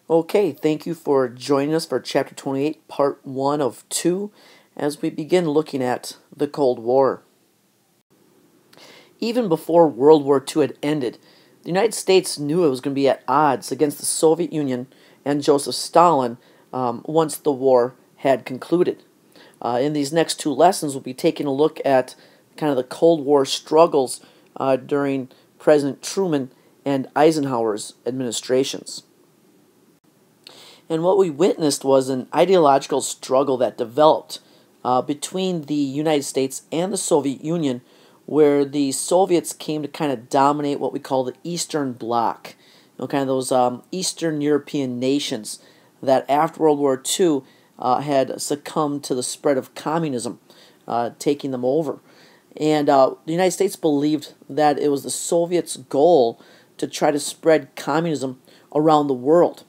Okay, thank you for joining us for Chapter 28, Part 1 of 2, as we begin looking at the Cold War. Even before World War II had ended, the United States knew it was going to be at odds against the Soviet Union and Joseph Stalin once the war had concluded. In these next two lessons, we'll be taking a look at kind of the Cold War struggles during President Truman and Eisenhower's administrations. And what we witnessed was an ideological struggle that developed between the United States and the Soviet Union, where the Soviets came to kind of dominate what we call the Eastern Bloc, kind of those Eastern European nations that after World War II had succumbed to the spread of communism, taking them over. And the United States believed that it was the Soviets' goal to try to spread communism around the world.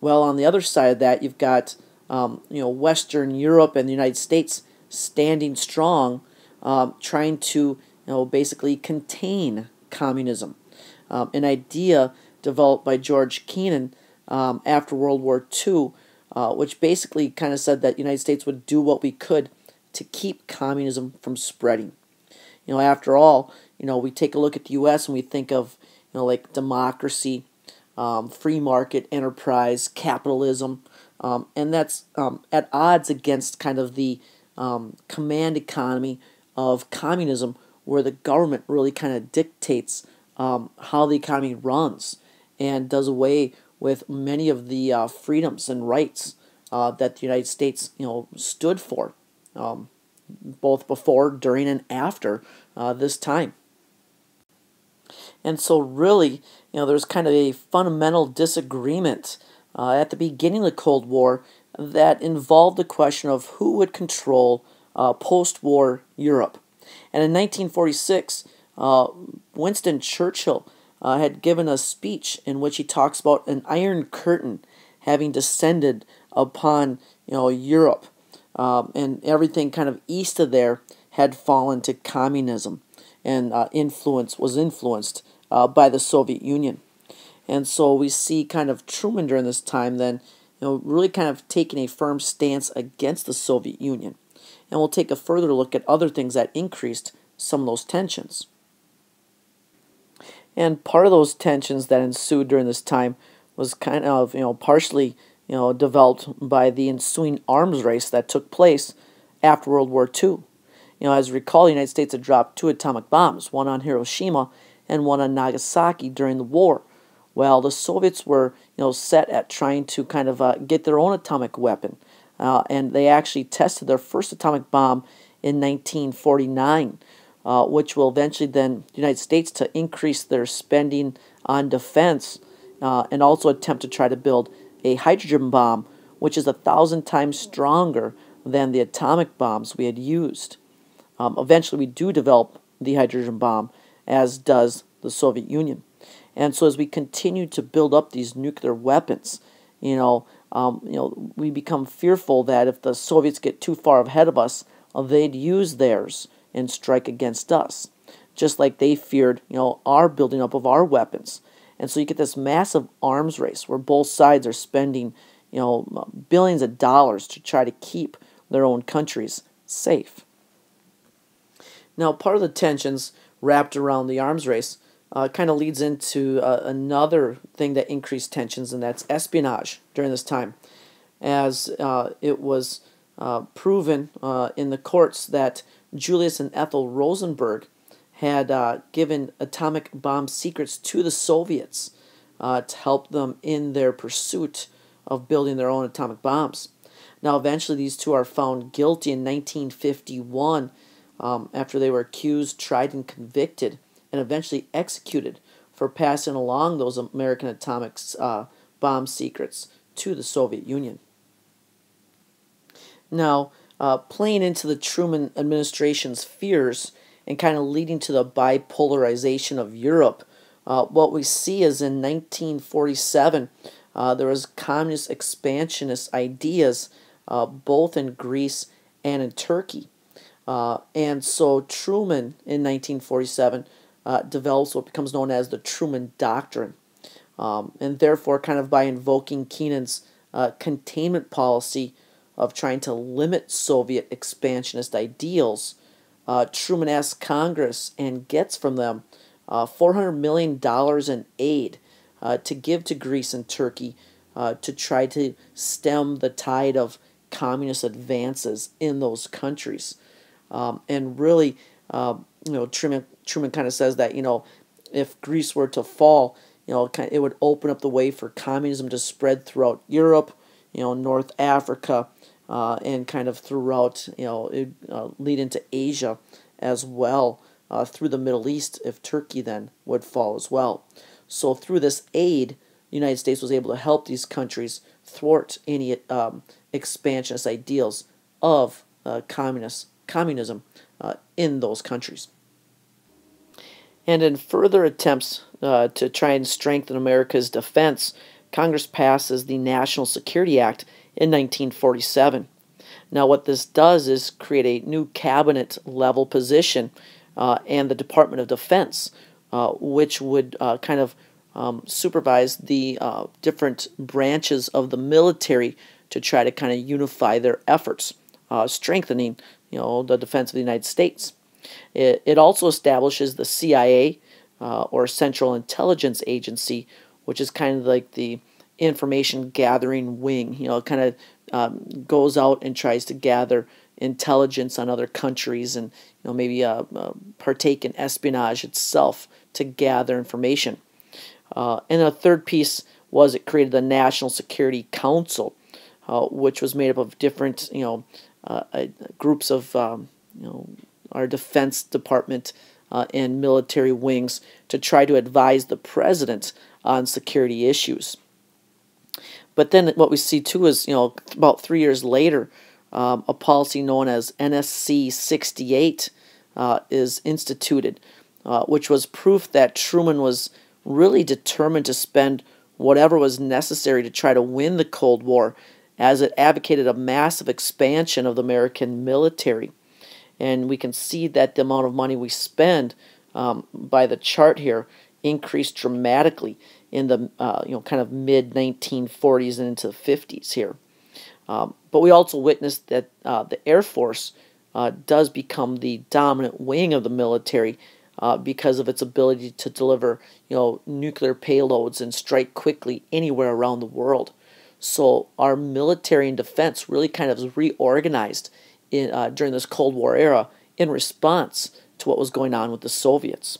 Well, on the other side of that, you've got Western Europe and the United States standing strong, trying to basically contain communism. An idea developed by George Kennan after World War II, which basically kind of said that the United States would do what we could to keep communism from spreading. After all, we take a look at the U.S. and we think of like democracy, free market enterprise, capitalism, and that's at odds against kind of the command economy of communism, where the government really kind of dictates how the economy runs and does away with many of the freedoms and rights that the United States stood for, both before, during, and after this time. And so really, there's kind of a fundamental disagreement at the beginning of the Cold War that involved the question of who would control post-war Europe. And in 1946, Winston Churchill had given a speech in which he talks about an iron curtain having descended upon Europe, and everything kind of east of there had fallen to communism, and was influenced by the Soviet Union. And so we see kind of Truman during this time then, really kind of taking a firm stance against the Soviet Union. And we'll take a further look at other things that increased some of those tensions. And part of those tensions that ensued during this time was kind of, partially, developed by the ensuing arms race that took place after World War II. As you recall, the United States had dropped 2 atomic bombs, one on Hiroshima and one on Nagasaki during the war. Well, the Soviets were, set at trying to kind of get their own atomic weapon, and they actually tested their first atomic bomb in 1949, which will eventually then the United States to increase their spending on defense, and also attempt to try to build a hydrogen bomb, which is 1,000 times stronger than the atomic bombs we had used. Eventually, we do develop the hydrogen bomb, as does the Soviet Union. And so, as we continue to build up these nuclear weapons, we become fearful that if the Soviets get too far ahead of us, they'd use theirs and strike against us, just like they feared, our building up of our weapons. And so you get this massive arms race where both sides are spending, billions of dollars to try to keep their own countries safe. Now, part of the tensions wrapped around the arms race kind of leads into another thing that increased tensions, and that's espionage during this time, as it was proven in the courts that Julius and Ethel Rosenberg had given atomic bomb secrets to the Soviets to help them in their pursuit of building their own atomic bombs. Now, eventually, these two are found guilty in 1951 after they were accused, tried, and convicted, and eventually executed for passing along those American atomic bomb secrets to the Soviet Union. Now, playing into the Truman administration's fears and kind of leading to the bipolarization of Europe, what we see is in 1947, there was communist expansionist ideas both in Greece and in Turkey. And so Truman, in 1947, develops what becomes known as the Truman Doctrine, and therefore, kind of by invoking Keenan's containment policy of trying to limit Soviet expansionist ideals, Truman asks Congress and gets from them $400 million in aid to give to Greece and Turkey to try to stem the tide of communist advances in those countries. And really, Truman kind of says that, if Greece were to fall, it would open up the way for communism to spread throughout Europe, North Africa, and kind of throughout, lead into Asia as well, through the Middle East if Turkey then would fall as well. So through this aid, the United States was able to help these countries thwart any expansionist ideals of communism in those countries. And in further attempts to try and strengthen America's defense, Congress passes the National Security Act in 1947. Now, what this does is create a new cabinet-level position and the Department of Defense, which would kind of supervise the different branches of the military to try to kind of unify their efforts, strengthening, the defense of the United States. It also establishes the CIA, or Central Intelligence Agency, which is kind of like the information gathering wing. It kind of goes out and tries to gather intelligence on other countries and maybe partake in espionage itself to gather information. And a third piece was it created the National Security Council, which was made up of different groups of our Defense Department and military wings to try to advise the president on security issues. But then what we see too is, about 3 years later, a policy known as NSC 68 is instituted, which was proof that Truman was really determined to spend whatever was necessary to try to win the Cold War, as it advocated a massive expansion of the American military. And we can see that the amount of money we spend by the chart here increased dramatically in the kind of mid-1940s and into the 50s here. But we also witnessed that the Air Force does become the dominant wing of the military because of its ability to deliver nuclear payloads and strike quickly anywhere around the world. So our military and defense really kind of reorganized during this Cold War era in response to what was going on with the Soviets.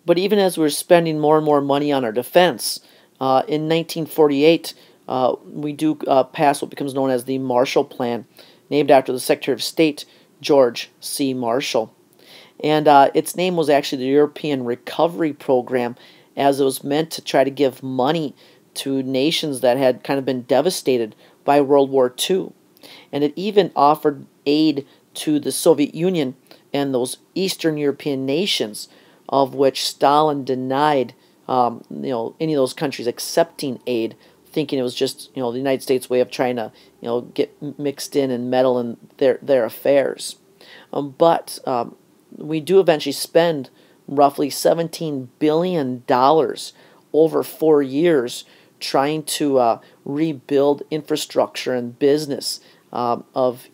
But even as we were spending more and more money on our defense, in 1948, we do pass what becomes known as the Marshall Plan, named after the Secretary of State, George C. Marshall. And its name was actually the European Recovery Program, as it was meant to try to give money to nations that had kind of been devastated by World War II. And it even offered aid to the Soviet Union and those Eastern European nations, of which Stalin denied any of those countries accepting aid, thinking it was just the United States' way of trying to get mixed in and meddle in their affairs. But we do eventually spend roughly $17 billion over 4 years trying to rebuild infrastructure and business of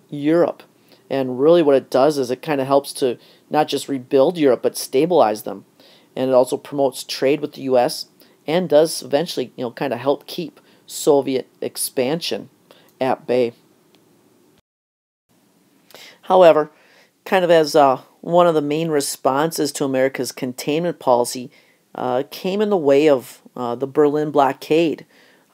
Europe. And really what it does is it kind of helps to not just rebuild Europe, but stabilize them. And it also promotes trade with the U.S. and does eventually kind of help keep Soviet expansion at bay. However, kind of as one of the main responses to America's containment policy came in the way of the Berlin blockade,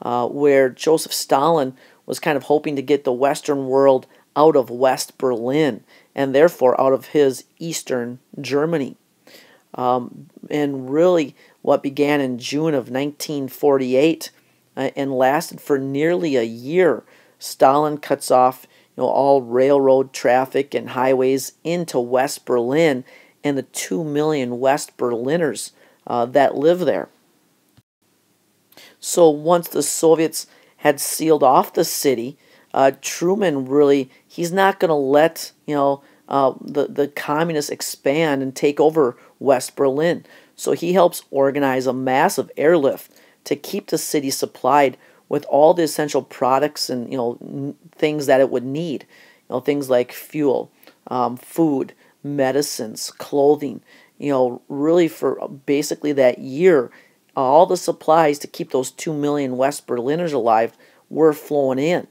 where Joseph Stalin was kind of hoping to get the Western world out of West Berlin and therefore out of his Eastern Germany. And really what began in June of 1948 and lasted for nearly a year, Stalin cuts off all railroad traffic and highways into West Berlin and the 2 million West Berliners that live there. So once the Soviets had sealed off the city, Truman he's not going to let the communists expand and take over West Berlin. So he helps organize a massive airlift to keep the city supplied with all the essential products and things that it would need. Things like fuel, food, medicines, clothing. Really for basically that year, all the supplies to keep those 2 million West Berliners alive were flowing in.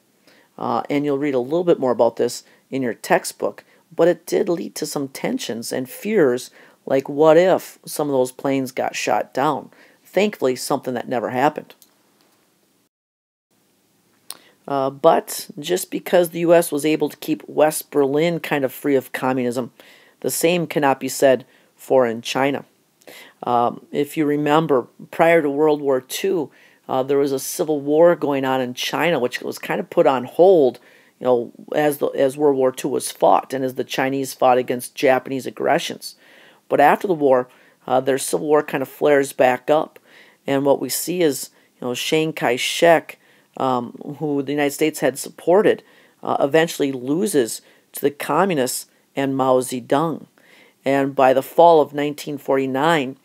And you'll read a little bit more about this in your textbook, but it did lead to some tensions and fears, like what if some of those planes got shot down? Thankfully, something that never happened. But just because the U.S. was able to keep West Berlin kind of free of communism, the same cannot be said for in China. If you remember, prior to World War II, there was a civil war going on in China, which was kind of put on hold, as World War II was fought and as the Chinese fought against Japanese aggressions. But after the war, their civil war kind of flares back up, and what we see is, Chiang Kai-shek, who the United States had supported, eventually loses to the communists and Mao Zedong. And by the fall of 1949,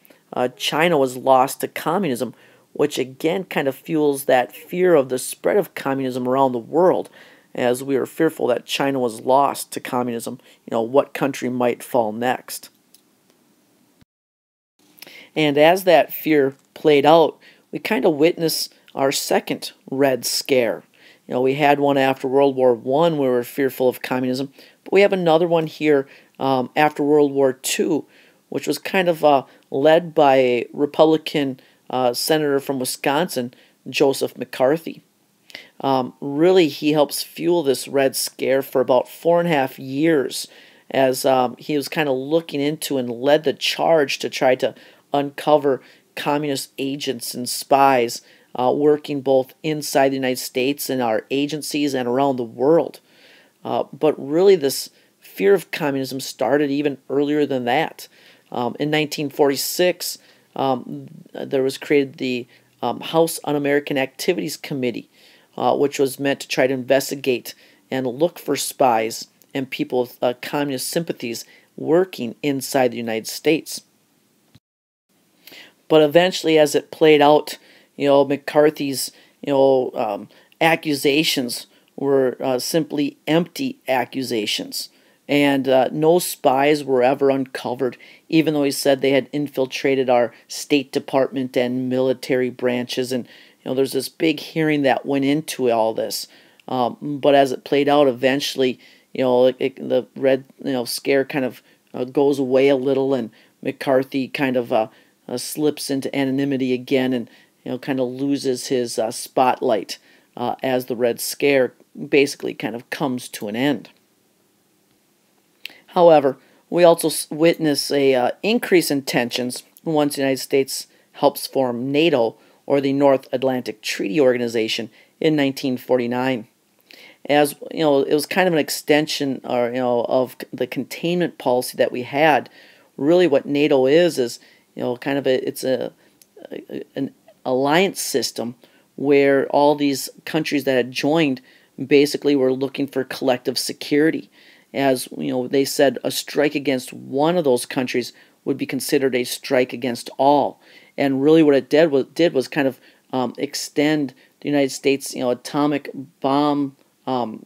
China was lost to communism, which again kind of fuels that fear of the spread of communism around the world, as we were fearful that China was lost to communism. What country might fall next? And as that fear played out, we kind of witnessed our second Red Scare. We had one after World War I where we were fearful of communism, but we have another one here after World War II, which was kind of led by a Republican senator from Wisconsin, Joseph McCarthy. Really, he helps fuel this Red Scare for about 4.5 years, as he was kind of looking into and led the charge to try to uncover communist agents and spies working both inside the United States and our agencies and around the world. But really, this fear of communism started even earlier than that. In 1946, there was created the House Un-American Activities Committee, which was meant to try to investigate and look for spies and people with communist sympathies working inside the United States. But eventually, as it played out, McCarthy's accusations were simply empty accusations, and no spies were ever uncovered, even though he said they had infiltrated our State Department and military branches. And there's this big hearing that went into all this. But as it played out, eventually, the Red Scare kind of goes away a little, and McCarthy kind of slips into anonymity again, and kind of loses his spotlight as the Red Scare basically kind of comes to an end. However, we also witness a increase in tensions once the United States helps form NATO, or the North Atlantic Treaty Organization, in 1949. As it was kind of an extension, or of the containment policy that we had. Really, what NATO is kind of it's an alliance system where all these countries that had joined basically were looking for collective security. As they said, a strike against one of those countries would be considered a strike against all. And really, what it did was kind of extend the United States, atomic bomb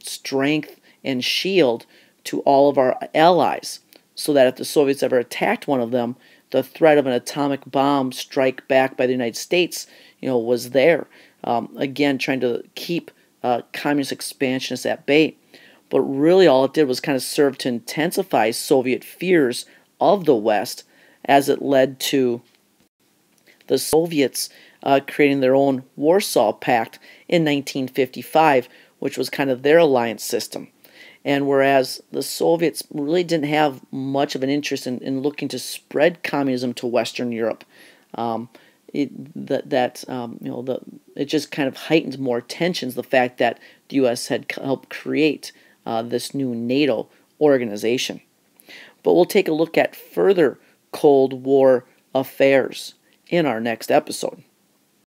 strength and shield to all of our allies, so that if the Soviets ever attacked one of them, the threat of an atomic bomb strike back by the United States, was there. Again, trying to keep communist expansionists at bay. But really, all it did was kind of serve to intensify Soviet fears of the West, as it led to the Soviets creating their own Warsaw Pact in 1955, which was kind of their alliance system. And whereas the Soviets really didn't have much of an interest in looking to spread communism to Western Europe, it just kind of heightened more tensions, the fact that the U.S. had helped create this new NATO organization. But we'll take a look at further Cold War affairs in our next episode.